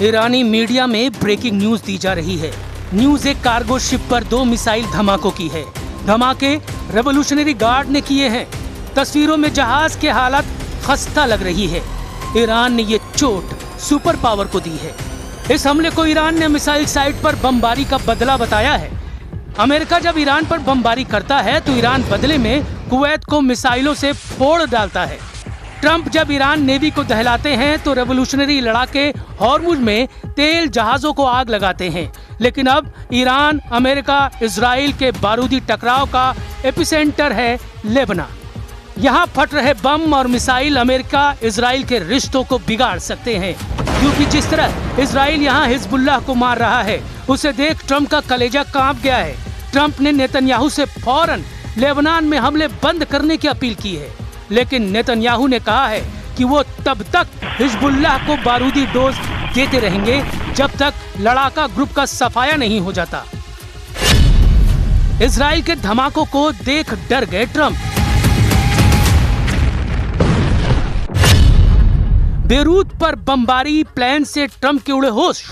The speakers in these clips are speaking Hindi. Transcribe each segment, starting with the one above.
ईरानी मीडिया में ब्रेकिंग न्यूज दी जा रही है। न्यूज एक कार्गो शिप पर 2 मिसाइल धमाकों की है। धमाके रेवोल्यूशनरी गार्ड ने किए हैं। तस्वीरों में जहाज के हालत खस्ता लग रही है। ईरान ने ये चोट सुपर पावर को दी है। इस हमले को ईरान ने मिसाइल साइट पर बमबारी का बदला बताया है। अमेरिका जब ईरान पर बमबारी करता है तो ईरान बदले में कुवैत को मिसाइलों से फोड़ डालता है। ट्रंप जब ईरान नेवी को दहलाते हैं तो रेवोल्यूशनरी लड़ाके हॉर्मुज में तेल जहाजों को आग लगाते हैं। लेकिन अब ईरान अमेरिका इजराइल के बारूदी टकराव का एपिसेंटर है लेबनान। यहाँ फट रहे बम और मिसाइल अमेरिका इजराइल के रिश्तों को बिगाड़ सकते हैं, क्योंकि जिस तरह इजराइल यहाँ हिजबुल्लाह को मार रहा है उसे देख ट्रंप का कलेजा कांप गया है। ट्रंप ने नेतन्याहू से फौरन लेबनान में हमले बंद करने की अपील की है, लेकिन नेतन्याहू ने कहा है कि वो तब तक हिजबुल्लाह को बारूदी डोज देते रहेंगे जब तक लड़ाका ग्रुप का सफाया नहीं हो जाता। इजराइल के धमाकों को देख डर गए ट्रंप। बेरूत पर बमबारी प्लेन से ट्रंप के उड़े होश।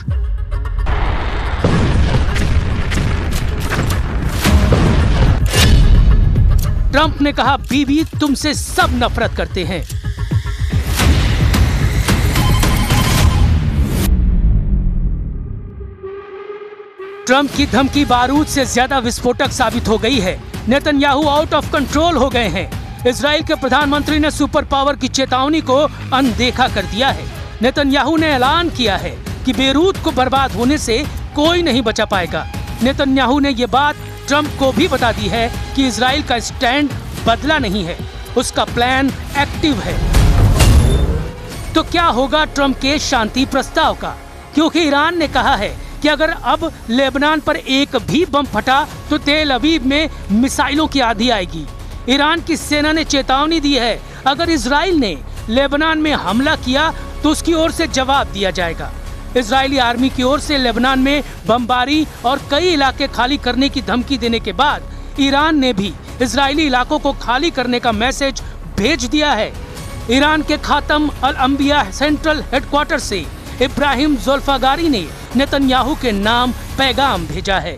ट्रंप ने कहा, बीबी तुमसे सब नफरत करते हैं। ट्रंप की धमकी बारूद से ज्यादा विस्फोटक साबित हो गई है। नेतन्याहू आउट ऑफ कंट्रोल हो गए हैं। इजराइल के प्रधानमंत्री ने सुपर पावर की चेतावनी को अनदेखा कर दिया है। नेतन्याहू ने ऐलान किया है कि बेरूत को बर्बाद होने से कोई नहीं बचा पाएगा। नेतन्याहू ने ये बात ट्रंप को भी बता दी है कि इजराइल का स्टैंड बदला नहीं है, उसका प्लान एक्टिव है। तो क्या होगा ट्रंप के शांति प्रस्ताव का? क्योंकि ईरान ने कहा है कि अगर अब लेबनान पर एक भी बम फटा तो तेल अवीव में मिसाइलों की आंधी आएगी। ईरान की सेना ने चेतावनी दी है, अगर इजराइल ने लेबनान में हमला किया तो उसकी ओर से जवाब दिया जाएगा। इजरायली आर्मी की ओर से लेबनान में बमबारी और कई इलाके खाली करने की धमकी देने के बाद ईरान ने भी इजरायली इलाकों को खाली करने का मैसेज भेज दिया है। ईरान के खातम अल अंबिया सेंट्रल हेडक्वार्टर से इब्राहिम ज़ुल्फ़ागारी ने नेतन्याहू के नाम पैगाम भेजा है।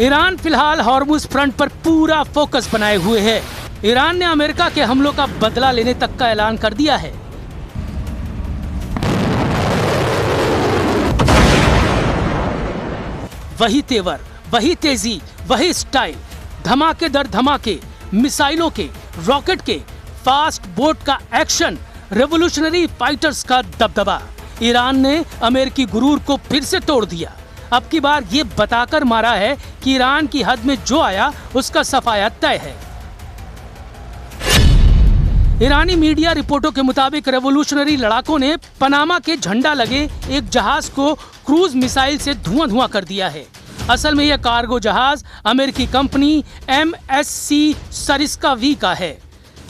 ईरान फिलहाल हॉर्मुज फ्रंट पर पूरा फोकस बनाए हुए है। ईरान ने अमेरिका के हमलों का बदला लेने तक का ऐलान कर दिया है। वही तेवर, वही तेजी, वही स्टाइल, धमाके दर धमाके, मिसाइलों के, रॉकेट के, फास्ट बोट का एक्शन, रेवोल्यूशनरी फाइटर्स का दबदबा। ईरान ने अमेरिकी गुरूर को फिर से तोड़ दिया। अब की बार ये बताकर मारा है कि ईरान की हद में जो आया उसका सफाया तय है। ईरानी मीडिया रिपोर्टों के मुताबिक रेवोल्यूशनरी लड़ाकों ने पनामा के झंडा लगे एक जहाज को क्रूज मिसाइल से धुआं कर दिया है। असल में यह कार्गो जहाज अमेरिकी कंपनी MSC सरिस्का V का है,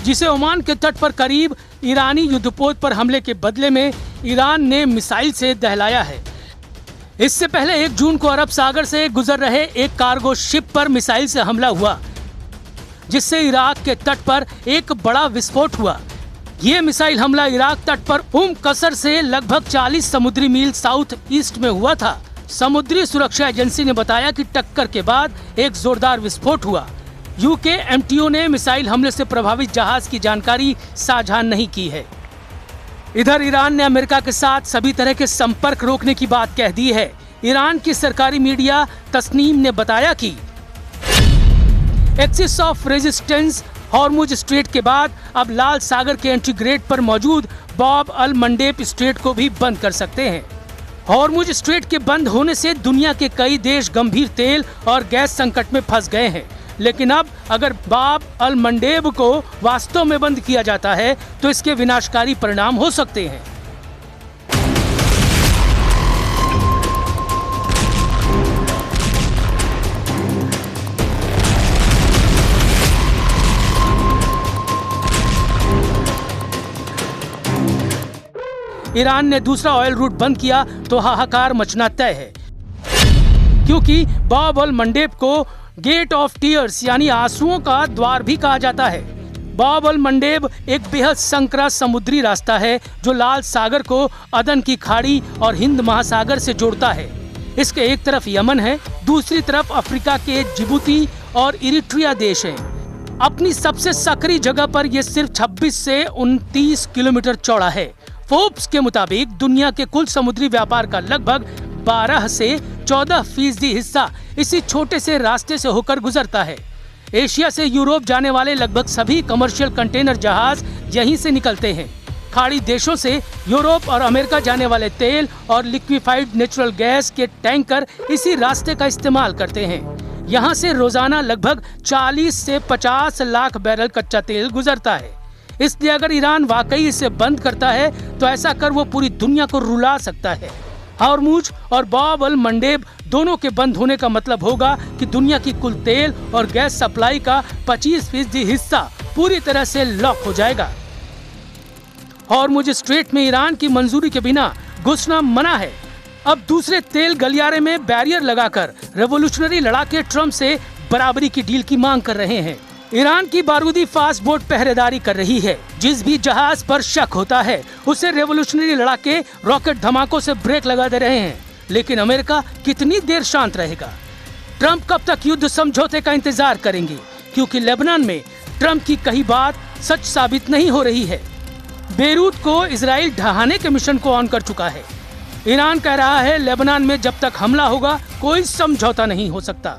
जिसे ओमान के तट पर करीब ईरानी युद्धपोत पर हमले के बदले में ईरान ने मिसाइल से दहलाया है। इससे पहले 1 जून को अरब सागर से गुजर रहे एक कार्गो शिप पर मिसाइल से हमला हुआ, जिससे इराक के तट पर एक बड़ा विस्फोट हुआ। ये मिसाइल हमला इराक तट पर कसर से लगभग 40 समुद्री मील साउथ ईस्ट में हुआ था। समुद्री सुरक्षा एजेंसी ने बताया कि टक्कर के बाद एक जोरदार विस्फोट हुआ। यूके MTO ने मिसाइल हमले से प्रभावित जहाज की जानकारी साझा नहीं की है। इधर ईरान ने अमेरिका के साथ सभी तरह के संपर्क रोकने की बात कह दी है। ईरान की सरकारी मीडिया तस्नीम ने बताया कि axis of resistance Hormuz strait के बाद अब लाल सागर के एंट्री गेट पर मौजूद बाब अल मंडेब स्ट्रेट को भी बंद कर सकते हैं। हॉर्मुज स्ट्रेट के बंद होने से दुनिया के कई देश गंभीर तेल और गैस संकट में फंस गए हैं। लेकिन अब अगर बाब अल मंडेब को वास्तव में बंद किया जाता है तो इसके विनाशकारी परिणाम हो सकते हैं। ईरान ने दूसरा ऑयल रूट बंद किया तो हाहाकार मचना तय है, क्योंकि बाब अल मंडेब को गेट ऑफ टीयर्स यानी आंसुओं का द्वार भी कहा जाता है। बाब अल मंडेब एक बेहद संकरा समुद्री रास्ता है जो लाल सागर को अदन की खाड़ी और हिंद महासागर से जोड़ता है। इसके एक तरफ यमन है, दूसरी तरफ अफ्रीका के जिबूती और इरिट्रिया देश हैं। अपनी सबसे सकरी जगह पर यह सिर्फ 26 से 29 किलोमीटर चौड़ा है। फोर्ब्स के मुताबिक दुनिया के कुल समुद्री व्यापार का लगभग 12 से 14% हिस्सा इसी छोटे से रास्ते से होकर गुजरता है। एशिया से यूरोप जाने वाले लगभग सभी कमर्शियल कंटेनर जहाज यहीं से निकलते हैं। खाड़ी देशों से यूरोप और अमेरिका जाने वाले तेल और लिक्विफाइड नेचुरल गैस के टैंकर इसी रास्ते का इस्तेमाल करते हैं। यहाँ से रोजाना लगभग 40 से 50 लाख बैरल कच्चा तेल गुजरता है। इसलिए अगर ईरान वाकई इसे बंद करता है तो ऐसा कर वो पूरी दुनिया को रुला सकता है। हॉर्मुज और बाब अल मंडेब दोनों के बंद होने का मतलब होगा कि दुनिया की कुल तेल और गैस सप्लाई का 25% हिस्सा पूरी तरह से लॉक हो जाएगा। हॉर्मुज स्ट्रेट में ईरान की मंजूरी के बिना घुसना मना है। अब दूसरे तेल गलियारे में बैरियर लगाकर रेवोल्यूशनरी लड़ाके ट्रम्प से बराबरी की डील की मांग कर रहे हैं। ईरान की बारूदी फास्ट बोट पहरेदारी कर रही है। जिस भी जहाज पर शक होता है उसे रेवोल्यूशनरी लड़ाके रॉकेट धमाकों से ब्रेक लगा दे रहे हैं। लेकिन अमेरिका कितनी देर शांत रहेगा? ट्रम्प कब तक युद्ध समझौते का इंतजार करेंगे? क्योंकि लेबनान में ट्रम्प की कही बात सच साबित नहीं हो रही है। बेरूत को इजराइल ढहाने के मिशन को ऑन कर चुका है। ईरान कह रहा है लेबनान में जब तक हमला होगा कोई समझौता नहीं हो सकता।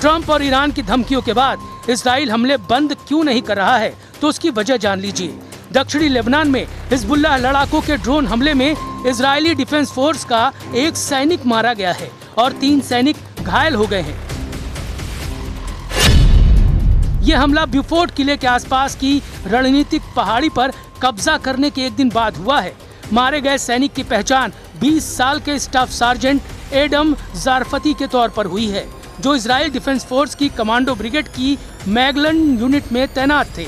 ट्रम्प और ईरान की धमकियों के बाद इजराइल हमले बंद क्यों नहीं कर रहा है तो उसकी वजह जान लीजिए। दक्षिणी लेबनान में हिजबुल्लाह लड़ाकों के ड्रोन हमले में इजरायली डिफेंस फोर्स का एक सैनिक मारा गया है और 3 सैनिक घायल हो गए हैं। यह हमला ब्यूफोर्ट किले के आसपास की रणनीतिक पहाड़ी पर कब्जा करने के एक दिन बाद हुआ है। मारे गए सैनिक की पहचान 20 साल के स्टाफ सार्जेंट एडम जारफती के तौर पर हुई है, जो इजराइल डिफेंस फोर्स की कमांडो ब्रिगेड की मैगलन यूनिट में तैनात थे।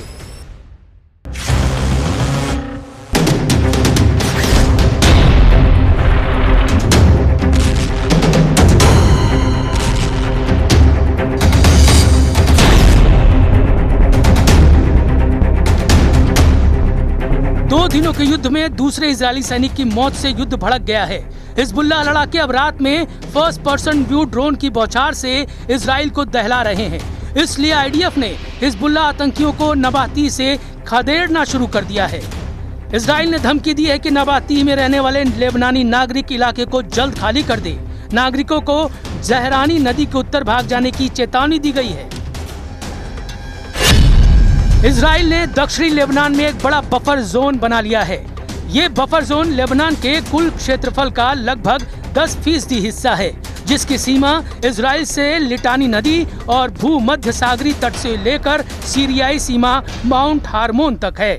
दिनों के युद्ध में दूसरे इजरायली सैनिक की मौत से युद्ध भड़क गया है। हिजबुल्लाह लड़ाके अब रात में फर्स्ट पर्सन व्यू ड्रोन की बौछार से इजराइल को दहला रहे हैं। इसलिए आईडीएफ ने हिजबुल्लाह आतंकियों को नबाती से खदेड़ना शुरू कर दिया है। इजराइल ने धमकी दी है कि नबाती में रहने वाले लेबनानी नागरिक इलाके को जल्द खाली कर दे। नागरिकों को जहरानी नदी के उत्तर भाग जाने की चेतावनी दी गई है। इजराइल ने दक्षिणी लेबनान में एक बड़ा बफर जोन बना लिया है। ये बफर जोन लेबनान के कुल क्षेत्रफल का लगभग 10% हिस्सा है, जिसकी सीमा इजराइल से लिटानी नदी और भूमध्य सागरी तट से लेकर सीरियाई सीमा माउंट हार्मोन तक है।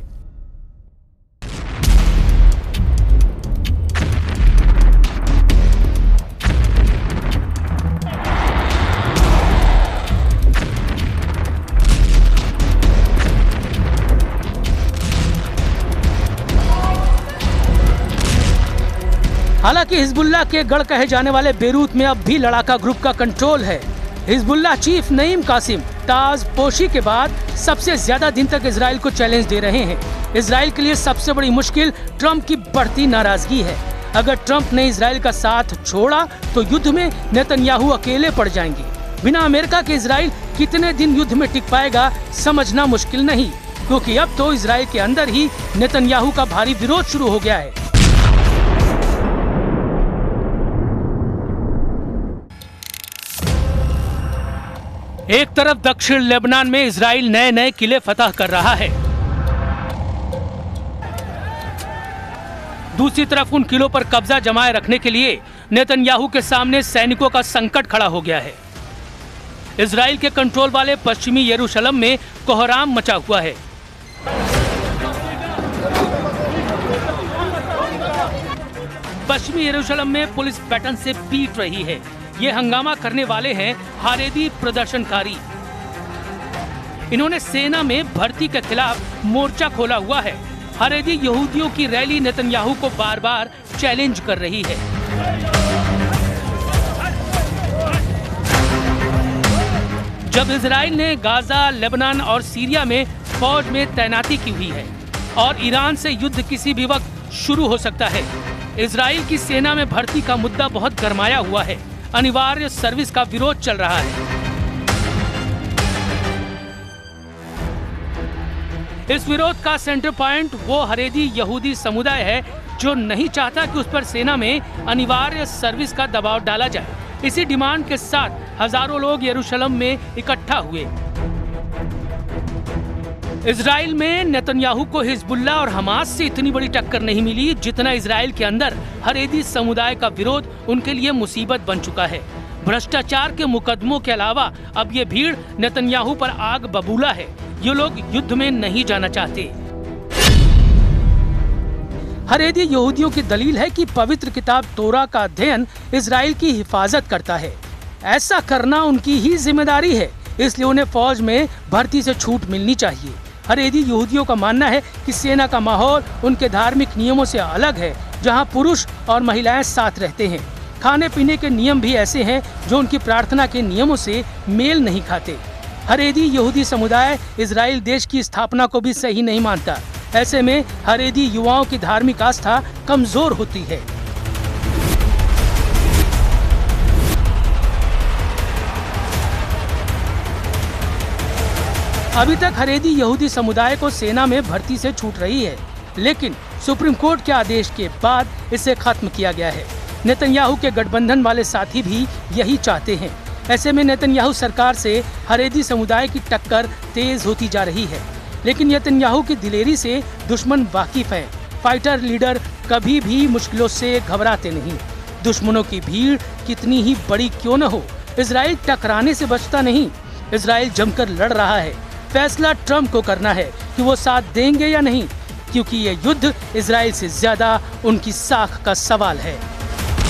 हालांकि हिजबुल्लाह के गढ़ कहे जाने वाले बेरूत में अब भी लड़ाका ग्रुप का कंट्रोल है। हिजबुल्लाह चीफ नईम कासिम ताज पोशी के बाद सबसे ज्यादा दिन तक इजराइल को चैलेंज दे रहे हैं। इजराइल के लिए सबसे बड़ी मुश्किल ट्रम्प की बढ़ती नाराजगी है। अगर ट्रम्प ने इजराइल का साथ छोड़ा तो युद्ध में नेतन्याहू अकेले पड़ जाएंगे। बिना अमेरिका के इजराइल कितने दिन युद्ध में टिक पाएगा समझना मुश्किल नहीं, क्योंकि अब तो इजराइल के अंदर ही नेतन्याहू का भारी विरोध शुरू हो गया है। एक तरफ दक्षिण लेबनान में इजराइल नए नए किले फतह कर रहा है, दूसरी तरफ उन किलों पर कब्जा जमाए रखने के लिए नेतन्याहू के सामने सैनिकों का संकट खड़ा हो गया है। इजराइल के कंट्रोल वाले पश्चिमी यरूशलेम में कोहराम मचा हुआ है। पश्चिमी यरूशलेम में पुलिस पैटर्न से पीट रही है। ये हंगामा करने वाले हैं हारेदी प्रदर्शनकारी। इन्होंने सेना में भर्ती के खिलाफ मोर्चा खोला हुआ है। हारेदी यहूदियों की रैली नेतन्याहू को बार बार चैलेंज कर रही है। जब इजराइल ने गाजा, लेबनान और सीरिया में फौज में तैनाती की हुई है और ईरान से युद्ध किसी भी वक्त शुरू हो सकता है। इजराइल की सेना में भर्ती का मुद्दा बहुत गरमाया हुआ है। अनिवार्य सर्विस का विरोध चल रहा है। इस विरोध का सेंटर पॉइंट वो हारेदी यहूदी समुदाय है जो नहीं चाहता कि उस पर सेना में अनिवार्य सर्विस का दबाव डाला जाए। इसी डिमांड के साथ हजारों लोग यरूशलेम में इकट्ठा हुए। इजराइल में नेतन्याहू को हिजबुल्लाह और हमास से इतनी बड़ी टक्कर नहीं मिली जितना इजराइल के अंदर हारेदी समुदाय का विरोध उनके लिए मुसीबत बन चुका है। भ्रष्टाचार के मुकदमों के अलावा अब ये भीड़ नेतन्याहू पर आग बबूला है। ये लोग युद्ध में नहीं जाना चाहते। हारेदी यहूदियों की दलील है कि पवित्र किताब तोरा का अध्ययन इजराइल की हिफाजत करता है। ऐसा करना उनकी ही जिम्मेदारी है, इसलिए उन्हें फौज में भर्ती से छूट मिलनी चाहिए। हारेदी यहूदियों का मानना है कि सेना का माहौल उनके धार्मिक नियमों से अलग है, जहां पुरुष और महिलाएं साथ रहते हैं। खाने पीने के नियम भी ऐसे हैं जो उनकी प्रार्थना के नियमों से मेल नहीं खाते। हारेदी यहूदी समुदाय इजराइल देश की स्थापना को भी सही नहीं मानता। ऐसे में हारेदी युवाओं की धार्मिक आस्था कमजोर होती है। अभी तक हारेदी यहूदी समुदाय को सेना में भर्ती से छूट रही है, लेकिन सुप्रीम कोर्ट के आदेश के बाद इसे खत्म किया गया है। नेतन्याहू के गठबंधन वाले साथी भी यही चाहते हैं। ऐसे में नेतन्याहू सरकार से हारेदी समुदाय की टक्कर तेज होती जा रही है, लेकिन नेतन्याहू की दिलेरी से दुश्मन वाकिफ है। फाइटर लीडर कभी भी मुश्किलों से घबराते नहीं। दुश्मनों की भीड़ कितनी ही बड़ी क्यों न हो, इजराइल टकराने से बचता नहीं। इजराइल जमकर लड़ रहा है। फैसला ट्रम्प को करना है कि वो साथ देंगे या नहीं, क्योंकि ये युद्ध इजराइल से ज्यादा उनकी साख का सवाल है।